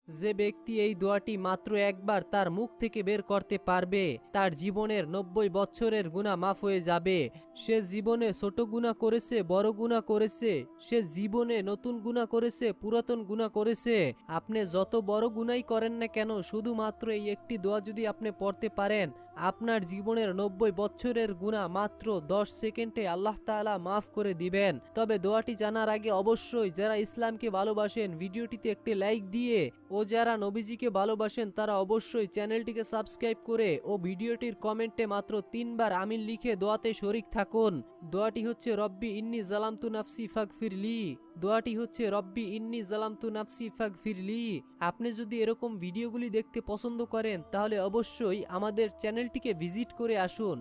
যে ব্যক্তি এই দোয়াটি মাত্র একবার তার মুখ থেকে বের করতে পারবে, তার জীবনের 90 বছরের গুনাহ মাফ হয়ে যাবে। সে জীবনে ছোট গুনাহ করেছে, বড় গুনাহ করেছে, সে জীবনে নতুন গুনাহ করেছে, পুরাতন গুনাহ করেছে, আপনি যত বড় গুনাহই করেন না কেন, শুধুমাত্র এই একটি দোয়া যদি আপনি পড়তে পারেন, আপনার জীবনের 90 বছরের গুনাহ মাত্র 10 সেকেন্ডে আল্লাহ তাআলা মাফ করে দিবেন। তবে দোয়াটি জানার আগে অবশ্যই যারা ইসলামকে ভালোবাসেন ভিডিওটিতে একটি লাইক দিয়ে, ও যারা নবীজিকে ভালোবাসেন তারা অবশ্যই চ্যানেলটিকে সাবস্ক্রাইব করে ও ভিডিওটির কমেন্টে মাত্র 3 বার আমিন লিখে দোয়াতে শরীক থাকুন। দোয়াটি হচ্ছে রব্বি ইন্নী জালামতু নাফসি ফাগফিরলি। দোয়াটি হচ্ছে রব্বি ইন্নী জালামতু নাফসি ফাগফিরলি। আপনি যদি এরকম ভিডিওগুলি দেখতে পছন্দ করেন তাহলে অবশ্যই আমাদের চ্যানেলটিকে ভিজিট করে আসুন।